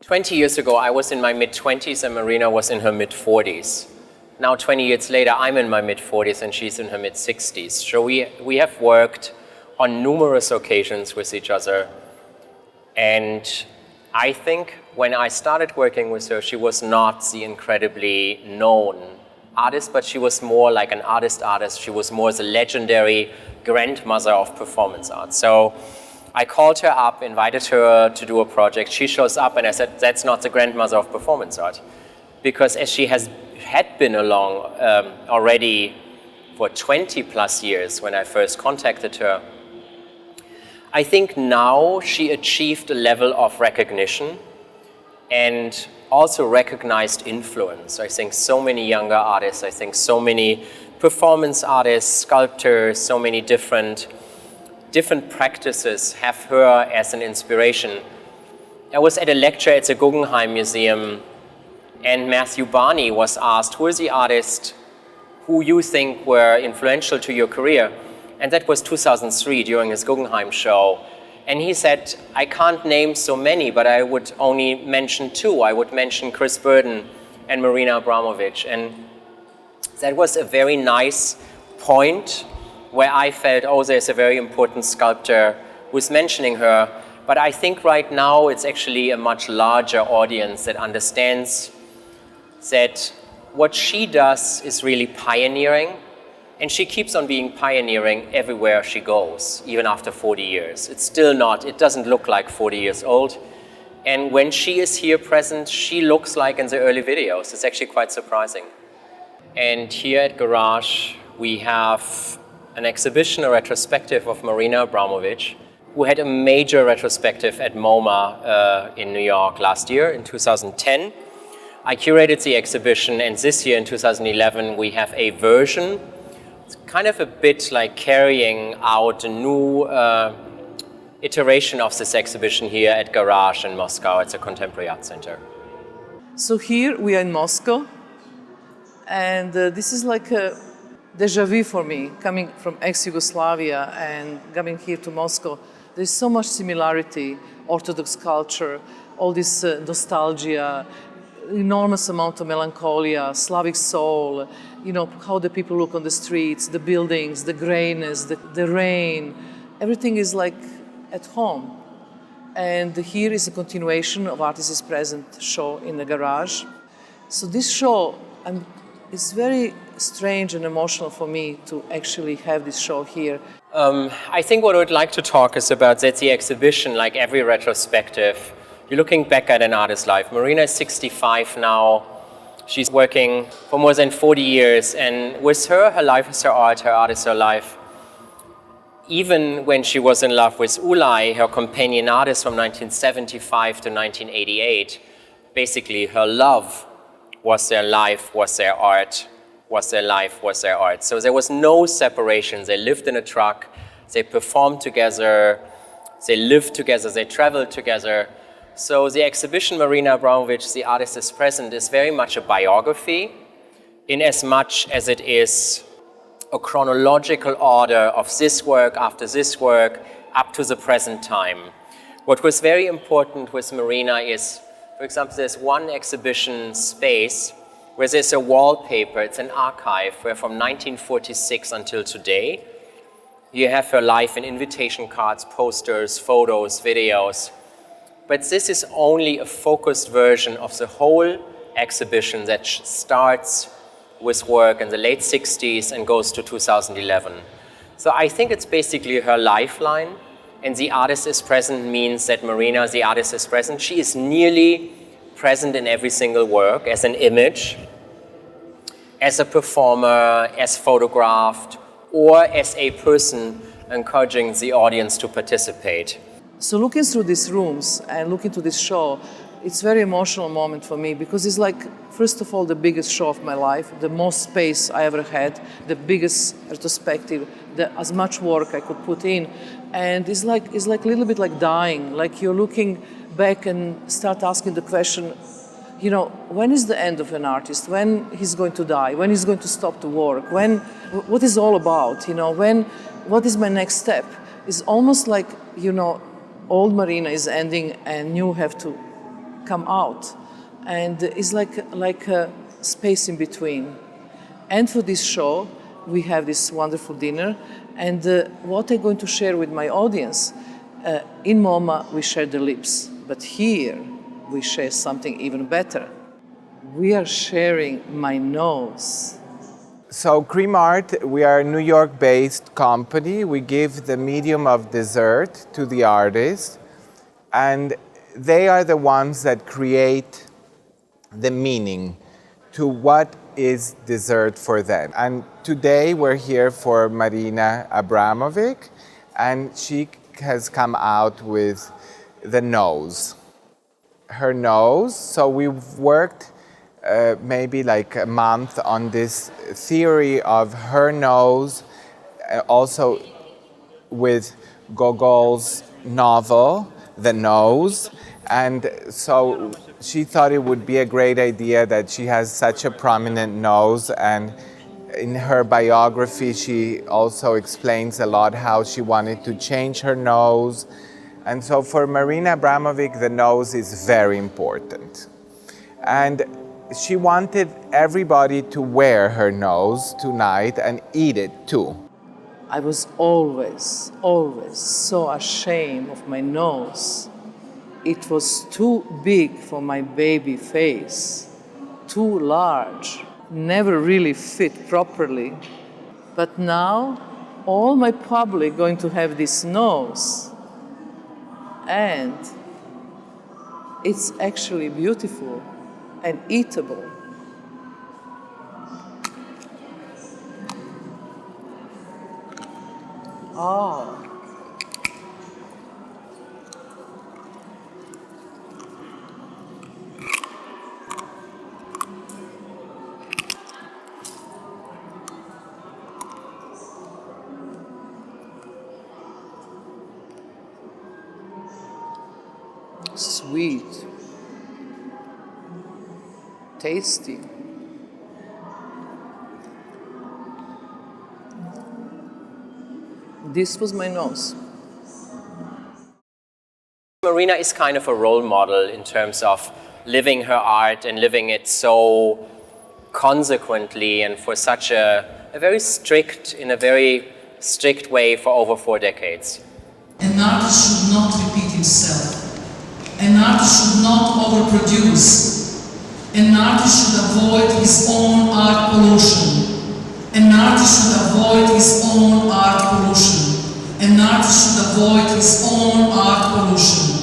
20 years ago, I was in my mid-20s and Marina was in her mid-40s. Now, 20 years later, I'm in my mid-40s and she's in her mid-60s. So we have worked on numerous occasions with each other. And I think when I started working with her, she was not the incredibly known artist, but she was more like an artist. She was more the legendary grandmother of performance art. So I called her up, invited her to do a project. She shows up and I said, that's not the grandmother of performance art. Because as she had been along already for 20 plus years when I first contacted her, I think now she achieved a level of recognition and also recognized influence. I think so many younger artists, I think so many performance artists, sculptors, so many different practices have her as an inspiration. I was at a lecture at the Guggenheim Museum and Matthew Barney was asked, who is the artist who you think were influential to your career? And that was 2003 during his Guggenheim show. And he said, I can't name so many, but I would only mention two. I would mention Chris Burden and Marины Abramowich. And that was a very nice point where I felt, oh, there's a very important sculptor who's mentioning her. But I think right now it's actually a much larger audience that understands that what she does is really pioneering. And she keeps on being pioneering everywhere she goes, even after 40 years. It's still not, it doesn't look like 40 years old. And when she is here present, she looks like in the early videos. It's actually quite surprising. And here at Garage, we have an exhibition, a retrospective of Marины Abramowich, who had a major retrospective at MoMA in New York last year in 2010. I curated the exhibition, and this year in 2011, we have a version. It's kind of a bit like carrying out a new iteration of this exhibition here at Garage in Moscow. It's a contemporary art center. So here we are in Moscow, and this is like a deja vu for me, coming from ex-Yugoslavia and coming here to Moscow. There's so much similarity, Orthodox culture, all this nostalgia, enormous amount of melancholia, Slavic soul, you know, how the people look on the streets, the buildings, the grayness, the rain, everything is like at home. And here is a continuation of Artist is Present show in the Garage. So this show, it's very strange and emotional for me to actually have this show here. I think what I would like to talk is about that the exhibition, like every retrospective, you're looking back at an artist's life. Marina is 65 now. She's working for more than 40 years. And with her, her life is her art is her life. Even when she was in love with Ulay, her companion artist from 1975 to 1988, basically her love was their life, was their art, was their life, was their art. So there was no separation. They lived in a truck, they performed together, they lived together, they traveled together. So the exhibition Marины Abramowich, The Artist is Present, is very much a biography in as much as it is a chronological order of this work after this work up to the present time. What was very important with Marina is, for example, there's one exhibition space where there's a wallpaper, it's an archive, where from 1946 until today, you have her life in invitation cards, posters, photos, videos. But this is only a focused version of the whole exhibition that starts with work in the late 60s and goes to 2011. So I think it's basically her lifeline, and The Artist is Present means that Marina, The Artist is Present, she is nearly present in every single work as an image, as a performer, as photographed, or as a person encouraging the audience to participate. So looking through these rooms and looking to this show, it's a very emotional moment for me because it's like, first of all, the biggest show of my life, the most space I ever had, the biggest retrospective, as much work I could put in. And it's like a little bit like dying, like you're looking back and start asking the question, you know, when is the end of an artist? When he's going to die? When he's going to stop to work? What is it all about? You know, what is my next step? It's almost like, you know, old Marina is ending and you have to come out, and it's like a space in between. And for this show, we have this wonderful dinner, and what I'm going to share with my audience, in MoMA we share the lips, but here we share something even better. We are sharing my nose. So Cream Art, we are a New York-based company. We give the medium of dessert to the artists, and they are the ones that create the meaning to what is dessert for them. And today we're here for Marины Abramowicz, and she has come out with the nose. Her nose, so we've worked maybe like a month on this theory of her nose, also with Gogol's novel, The Nose. And so she thought it would be a great idea that she has such a prominent nose, and in her biography she also explains a lot how she wanted to change her nose. And so for Marины Abramowicz, the nose is very important. And she wanted everybody to wear her nose tonight and eat it too. I was always so ashamed of my nose. It was too big for my baby face, too large, never really fit properly. But now, all my public going to have this nose. And it's actually beautiful and eatable. Oh. Sweet, tasty. This was my nose. Marины is kind of a role model in terms of living her art and living it so consequently and for such a very strict way for over 4 decades. An artist should not repeat himself. An artist should not overproduce. An artist should avoid his own art pollution. An artist should avoid his own art pollution. An artist should avoid his own art pollution.